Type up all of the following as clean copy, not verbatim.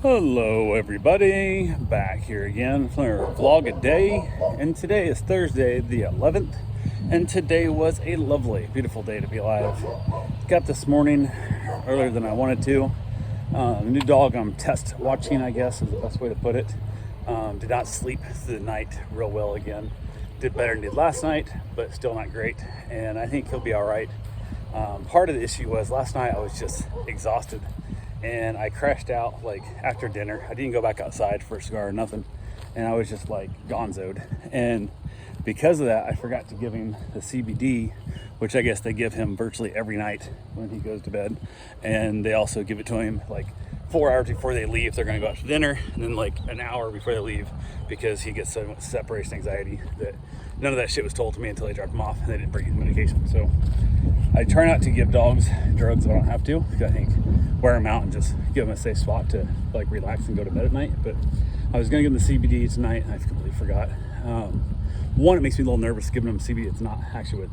Hello everybody, back here again for a vlog a day, and today is Thursday the 11th, and today was a lovely, beautiful day to be alive. Got this morning earlier than I wanted to. The new dog I'm test watching, I guess is the best way to put it. Did not sleep through the night real well again. Did better than did last night, but still not great, and I think he'll be all right. Part of the issue was last night I was just exhausted. And I crashed out like after dinner. I didn't go back outside for a cigar or nothing. And I was just like gonzoed. And because of that, I forgot to give him the CBD, which I guess they give him virtually every night when he goes to bed. And they also give it to him like 4 hours before they leave. They're gonna go out to dinner, and then like an hour before they leave, because he gets so much separation anxiety that none of that shit was told to me until they dropped him off and they didn't bring his medication. So I try not to give dogs drugs if I don't have to, because I think wear them out and just give them a safe spot to like relax and go to bed at night. But I was gonna give them the CBD tonight and I completely forgot. One, it makes me a little nervous giving them CBD. It's not actually what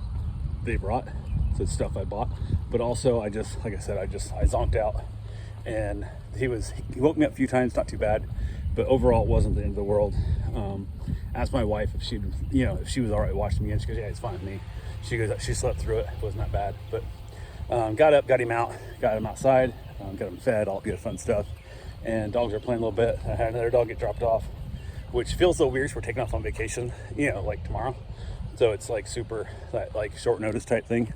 they brought, so it's stuff I bought. But also I just, like I said, I zonked out, and he woke me up a few times, not too bad, but overall it wasn't the end of the world. Asked my wife if she was all right watching me, and she goes, yeah, it's fine with me. She goes, she slept through it. It wasn't that bad. But got up, got him out, got him outside, got him fed, all good fun stuff. And dogs are playing a little bit. I had another dog get dropped off, which feels so weird. We're taking off on vacation, like tomorrow. So it's like super, like short notice type thing.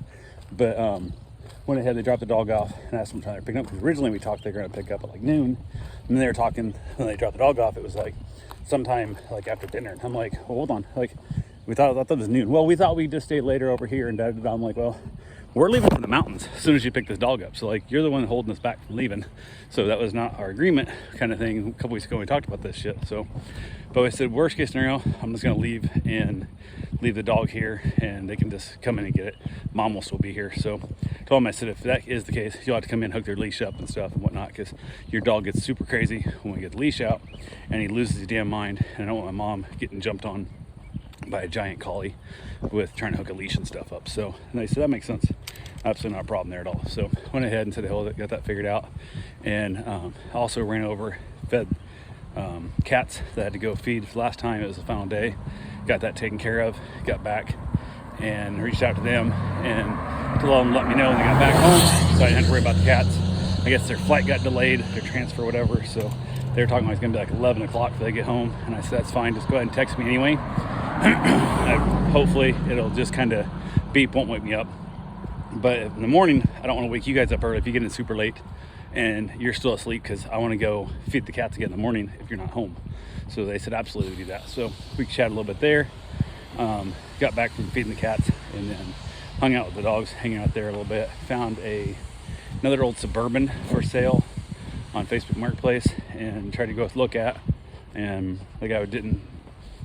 But went ahead, they dropped the dog off and asked them to pick up. Because originally we talked they were going to pick up at like noon. And then they were talking, when they dropped the dog off, it was like sometime like after dinner. And I'm like, well, hold on. Like, I thought it was noon. Well, we thought we'd just stay later over here, and I'm like, well, we're leaving for the mountains as soon as you pick this dog up. So like, you're the one holding us back from leaving. So that was not our agreement kind of thing. A couple weeks ago we talked about this shit. So, but I said, worst case scenario, I'm just gonna leave the dog here, and they can just come in and get it. Mom will still be here. So I told him, I said, if that is the case, you'll have to come in, hook their leash up and stuff and whatnot, because your dog gets super crazy when we get the leash out and he loses his damn mind. And I don't want my mom getting jumped on by a giant collie with trying to hook a leash and stuff up. So, and they said, that makes sense. Absolutely not a problem there at all. So went ahead and said, hell, got that figured out. And also ran over, fed cats that had to go feed. Last time it was the final day, got that taken care of, got back and reached out to them and told them to let me know when they got back home, so I didn't have to worry about the cats. I guess their flight got delayed, their transfer, whatever. So they were talking about it's gonna be like 11 o'clock before they get home. And I said, that's fine, just go ahead and text me anyway. Hopefully it'll just kind of beep, won't wake me up. But in the morning, I don't want to wake you guys up early if you get in super late and you're still asleep, because I want to go feed the cats again in the morning if you're not home. So they said absolutely do that. So we chatted a little bit there, got back from feeding the cats, and then hung out with the dogs, hanging out there a little bit. Found another old Suburban for sale on Facebook Marketplace and tried to go look at, and the guy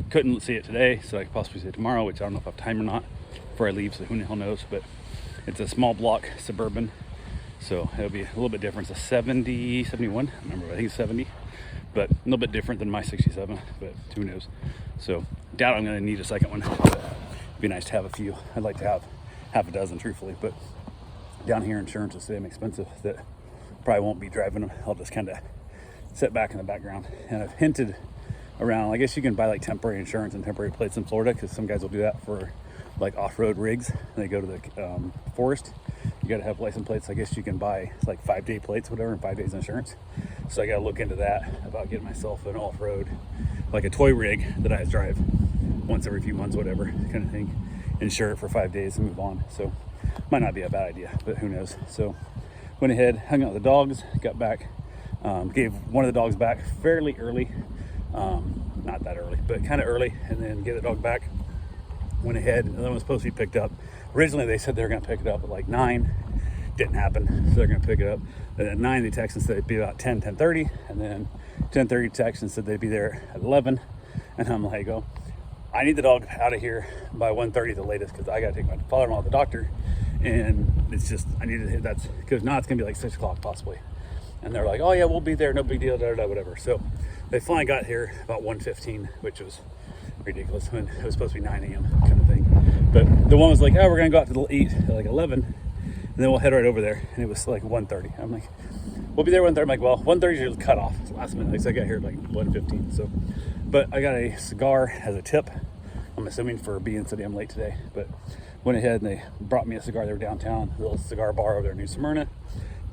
couldn't see it today, so I could possibly see it tomorrow, which I don't know if I have time or not before I leave, so who the hell knows. But it's a small block Suburban, so it'll be a little bit different. It's a 70, 71, I remember, I think it's 70, but a little bit different than my 67, but who knows. So doubt I'm gonna need a second one, but it'd be nice to have a few. I'd like to have half a dozen, truthfully, but down here insurance is so damn expensive that probably won't be driving them. I'll just kind of sit back in the background. And I've hinted around, I guess you can buy like temporary insurance and temporary plates in Florida, because some guys will do that for like off-road rigs. They go to the forest, you got to have license plates. I guess you can buy like 5-day plates, whatever, and 5 days insurance. So I got to look into that, about getting myself an off-road, like a toy rig that I drive once every few months, whatever kind of thing, insure it for 5 days and move on. So might not be a bad idea, but who knows. So went ahead, hung out with the dogs, got back, gave one of the dogs back fairly early, not that early, but kind of early, and then gave the dog back. Went ahead, and then was supposed to be picked up. Originally they said they were going to pick it up at like 9. Didn't happen, so they're going to pick it up. And at 9 they texted and said it'd be about 10:30, and then 10:30 text and said they'd be there at 11. And I'm like, oh, I need the dog out of here by 1:30 the latest, because I got to take my father-in-law to the doctor. And it's just, I need to hit that, because now it's going to be like 6 o'clock possibly. And they're like, oh yeah, we'll be there, no big deal, whatever. So they finally got here about 1:15, which was ridiculous when it was supposed to be 9 a.m. kind of thing. But the one was like, oh, we're gonna go out to eat at like 11, and then we'll head right over there. And it was like 1:30. I'm like, we'll be there 1:30. I'm like, well, 1:30 is cut off. It's last minute. I got here at like 1:15. So, but I got a cigar as a tip. I'm assuming for being so damn late today. But went ahead and they brought me a cigar. They were downtown, a little cigar bar over there in New Smyrna.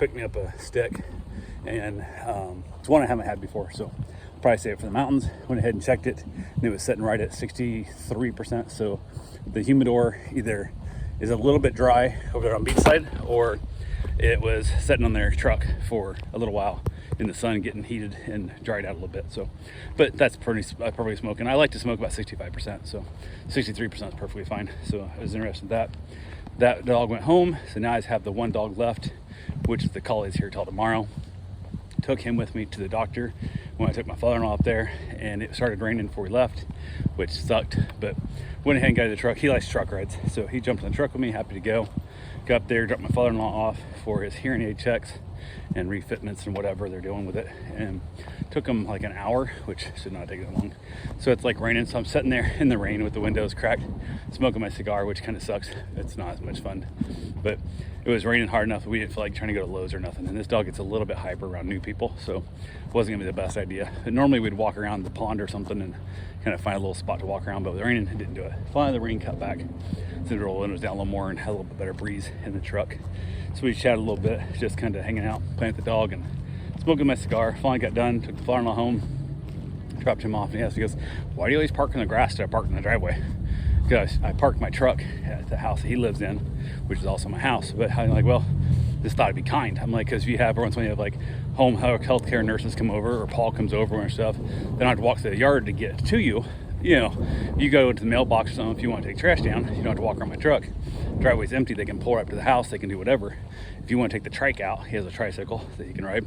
Picked me up a stick, and it's one I haven't had before. So I'll probably save it for the mountains. Went ahead and checked it, and it was sitting right at 63%. So the humidor either is a little bit dry over there on Beachside, or it was sitting on their truck for a little while in the sun, getting heated and dried out a little bit. So, but that's perfectly smoking. I like to smoke about 65%, so 63% is perfectly fine. So I was interested in that. That dog went home, so now I just have the one dog left, which the collie's here till tomorrow. Took him with me to the doctor when I took my father-in-law up there, and it started raining before we left, which sucked, but went ahead and got in the truck. He likes truck rides, so he jumped in the truck with me, happy to go. Got up there, dropped my father-in-law off for his hearing aid checks and refitments and whatever they're doing with it, and took him like an hour, which should not take that long. So it's like raining, so I'm sitting there in the rain with the windows cracked, smoking my cigar, which kind of sucks. It's not as much fun, but it was raining hard enough that we didn't feel like trying to go to Lowe's or nothing. And this dog gets a little bit hyper around new people, so it wasn't gonna be the best idea. But normally we'd walk around the pond or something and kind of find a little spot to walk around, but with the rain, it didn't do it. Finally the rain cut back, so we rolled the windows down a little more and had a little bit better breeze in the truck. So we chatted a little bit, just kind of hanging out, playing with the dog and smoking my cigar. Finally got done, took the father-in-law home, dropped him off, and he goes, "Why do you always park in the grass instead of parking in the driveway?" Because I parked my truck at the house that he lives in, which is also my house. But I'm like, well, just thought it'd be kind. I'm like, because if you have, once when you have like home health care nurses come over, or Paul comes over and stuff, they don't have to walk to the yard to get to you. You know, you go to the mailbox or something, if you want to take trash down, you don't have to walk around my truck. Driveway's empty, they can pull right up to the house, they can do whatever. If you want to take the trike out, he has a tricycle that you can ride.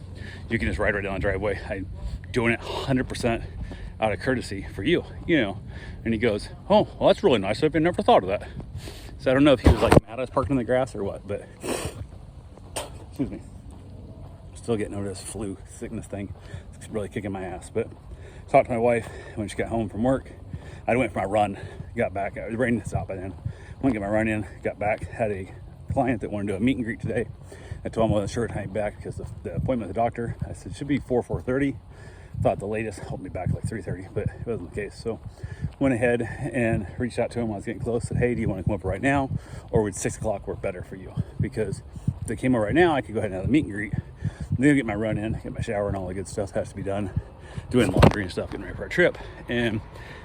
You can just ride right down the driveway. I'm doing it 100% out of courtesy for you, you know. And he goes, "Oh, well, that's really nice. I've never thought of that." So I don't know if he was like mad I was parking in the grass or what, but excuse me. Still getting over this flu sickness thing. It's really kicking my ass. But talked to my wife when she got home from work. I went for my run, got back. It was raining out by then. Went to get my run in, got back, had a client that wanted to do a meet and greet today. I told him I wasn't sure to hang back because the appointment with the doctor, I said, should be 4:30. Thought the latest helped me back like 3:30, but it wasn't the case. So went ahead and reached out to him when I was getting close. Said, "Hey, do you want to come over right now, or would 6 o'clock work better for you?" Because if they came over right now, I could go ahead and have a meet and greet, then get my run in, get my shower and all the good stuff has to be done, doing laundry and stuff, getting ready for our trip, and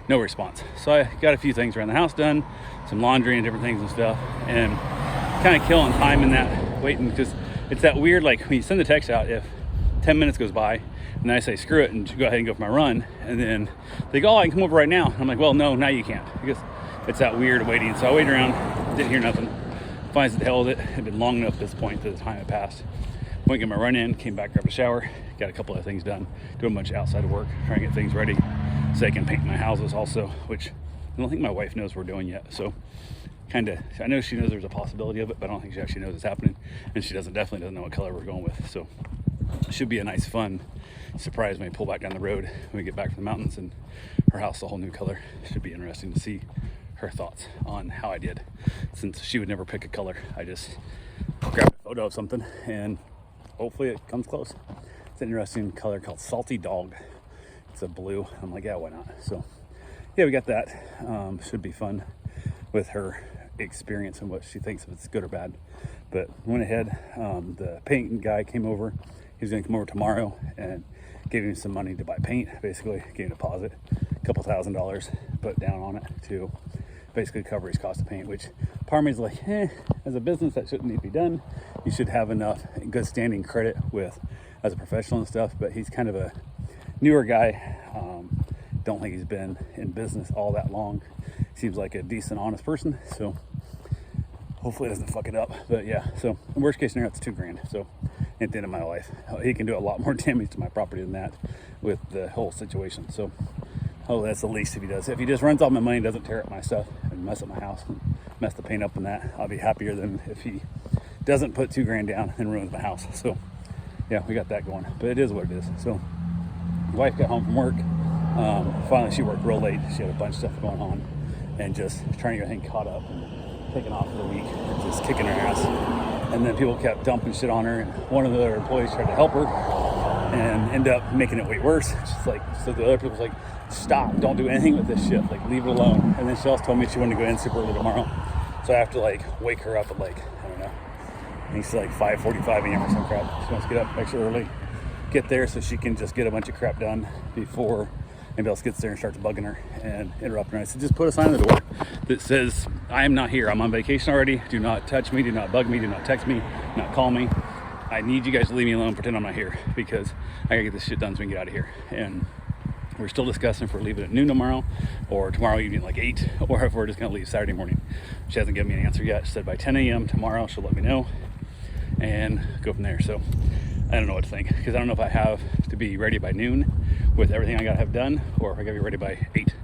no response. So I got a few things around the house done, some laundry and different things and stuff, and kind of killing time in that, waiting, because it's that weird, like when you send the text out, if 10 minutes goes by and I say screw it and go ahead and go for my run, and then they go, "Oh, I can come over right now." I'm like, well, no, now you can't, because it's that weird waiting. So I waited around, didn't hear nothing. Finally said the hell with it. It had been long enough at this point that the time had passed. Went to get my run in, came back, grabbed a shower, got a couple of things done, doing a bunch of outside work, trying to get things ready so I can paint my houses also, which I don't think my wife knows we're doing yet. So kind of, I know she knows there's a possibility of it, but I don't think she actually knows it's happening, and she definitely doesn't know what color we're going with. So it should be a nice, fun surprise when we pull back down the road when we get back from the mountains and her house a whole new color. Should be interesting to see her thoughts on how I did, since she would never pick a color. I just grabbed a photo of something and hopefully it comes close. It's an interesting color called Salty Dog. It's a blue. I'm like, yeah, why not? So yeah, we got that. Should be fun with her experience and what she thinks, if it's good or bad. But went ahead, the paint guy came over. He's gonna come over tomorrow and gave him some money to buy paint. Basically gave him a deposit, a couple $1,000 put down on it to basically cover his cost of paint, which part of me is like, as a business that shouldn't need to be done. You should have enough good standing credit with as a professional and stuff, but he's kind of a newer guy. Don't think he's been in business all that long. Seems like a decent, honest person, so hopefully it doesn't fuck it up. But yeah, so worst case scenario, it's $2,000. So at the end of my life, he can do a lot more damage to my property than that with the whole situation. So that's the least if he does. If he just runs all my money, doesn't tear up my stuff and mess up my house and mess the paint up and that, I'll be happier than if he doesn't put $2,000 down and ruins my house. So yeah, we got that going, but it is what it is. So wife got home from work. Finally, she worked real late. She had a bunch of stuff going on and just trying to get everything caught up and taken off for the week, just kicking her ass. And then people kept dumping shit on her, and one of the other employees tried to help her and ended up making it way worse. Just like, so the other people was like, stop, don't do anything with this shit, like leave it alone. And then she also told me she wanted to go in super early tomorrow, so I have to like wake her up at like, I don't know, I think it's like 5:45 a.m. or some crap. She wants to get up extra early, get there so she can just get a bunch of crap done before anybody else gets there and starts bugging her and interrupting her. I said, just put a sign on the door that says, I am not here, I'm on vacation already, do not touch me, do not bug me, do not text me, do not call me. I need you guys to leave me alone, pretend I'm not here, because I gotta get this shit done so we can get out of here. And we're still discussing if we're leaving at noon tomorrow, or tomorrow evening like 8, or if we're just gonna leave Saturday morning. She hasn't given me an answer yet. She said by 10 a.m. tomorrow she'll let me know and go from there. So I don't know what to think, because I don't know if I have to be ready by noon with everything I gotta have done, or if I gotta be ready by 8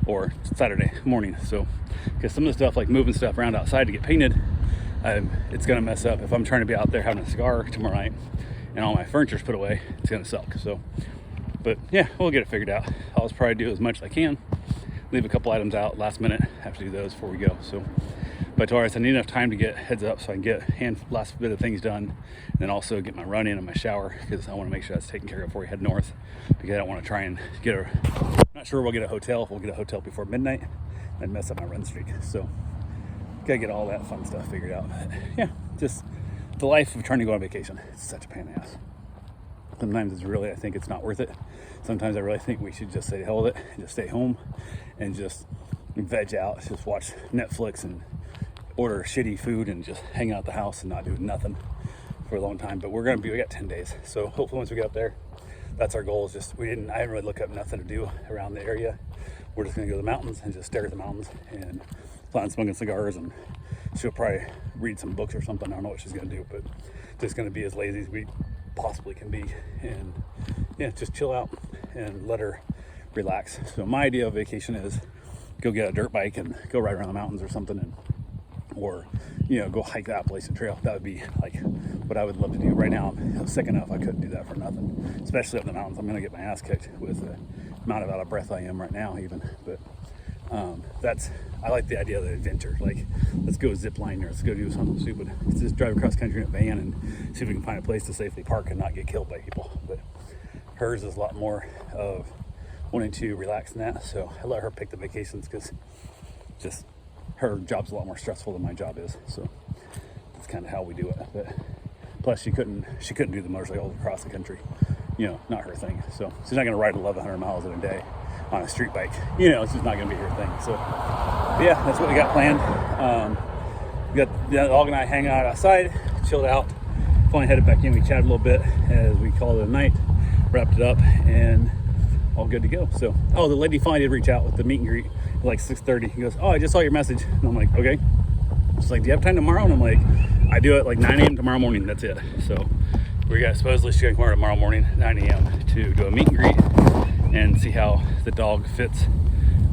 or Saturday morning. So, because some of the stuff like moving stuff around outside to get painted, it's gonna mess up. If I'm trying to be out there having a cigar tomorrow night and all my furniture's put away, it's gonna suck. So, but yeah, we'll get it figured out. I'll just probably do as much as I can, leave a couple items out last minute, have to do those before we go. So, but Taurus, I need enough time to get heads up so I can get last bit of things done, and then also get my run in and my shower, because I want to make sure that's taken care of before we head north, because I don't want to try and get a, I'm not sure we'll get a hotel, if we'll get a hotel before midnight and mess up my run streak. So gotta get all that fun stuff figured out. But yeah, just the life of trying to go on vacation. It's such a pain in the ass. Sometimes it's really, I think it's not worth it. Sometimes I really think we should just say hell with it and just stay home and just veg out, just watch Netflix and order shitty food and just hang out at the house and not do nothing for a long time. But we got 10 days. So hopefully once we get up there, that's our goal. Is just, I didn't really look up nothing to do around the area. We're just gonna go to the mountains and just stare at the mountains and plan on smoking cigars, and she'll probably read some books or something. I don't know what she's gonna do, but just gonna be as lazy as we possibly can be, and yeah, just chill out and let her relax. So my idea of vacation is go get a dirt bike and go ride around the mountains or something, and or go hike the Appalachian Trail. That would be like what I would love to do. Right now I'm sick enough, I couldn't do that for nothing, especially up in the mountains. I'm gonna get my ass kicked with the amount of out of breath I am right now even. But I like the idea of the adventure. Like, let's go zip line, or let's go do something stupid. Let's just drive across country in a van and see if we can find a place to safely park and not get killed by people. But hers is a lot more of wanting to relax than that. So I let her pick the vacations, because just her job's a lot more stressful than my job is. So that's kind of how we do it. But plus she couldn't do the motorcycle across the country. Not her thing. So she's not gonna ride 1,100 miles in a day on a street bike. It's just not gonna be her thing. So yeah, that's what we got planned. We got the dog and I hang out outside, chilled out, finally headed back in. We chatted a little bit as we called it a night, wrapped it up, and all good to go. So, the lady finally did reach out with the meet and greet at like 6:30. He goes, I just saw your message. And I'm like, okay. She's like, do you have time tomorrow? And I'm like, I do it like 9 a.m. tomorrow morning. That's it. So we got supposedly she's gonna come tomorrow morning, 9 a.m. to do a meet and greet and see how the dog fits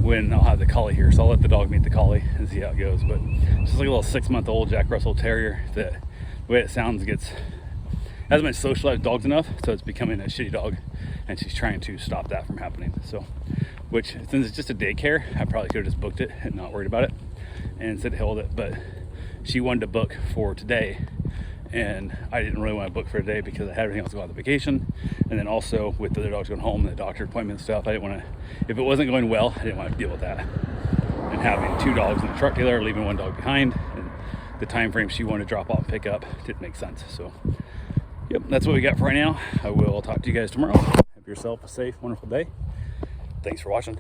when I'll have the collie here. So I'll let the dog meet the collie and see how it goes. But it's just like a little 6-month-old Jack Russell Terrier that, the way it sounds, hasn't been socialized dogs enough, so it's becoming a shitty dog, and she's trying to stop that from happening. So, which, since it's just a daycare, I probably could have just booked it and not worried about it and said hell with it. But she wanted to book for today, and I didn't really want to book for a day because I had everything else to go on the vacation, and then also with the other dogs going home and the doctor appointment and stuff, I didn't want to, if it wasn't going well, I didn't want to deal with that. And having 2 dogs in the truck together, leaving 1 dog behind, and the time frame she wanted to drop off and pick up didn't make sense. So yep, that's what we got for right now. I will talk to you guys tomorrow. Have yourself a safe, wonderful day. Thanks for watching.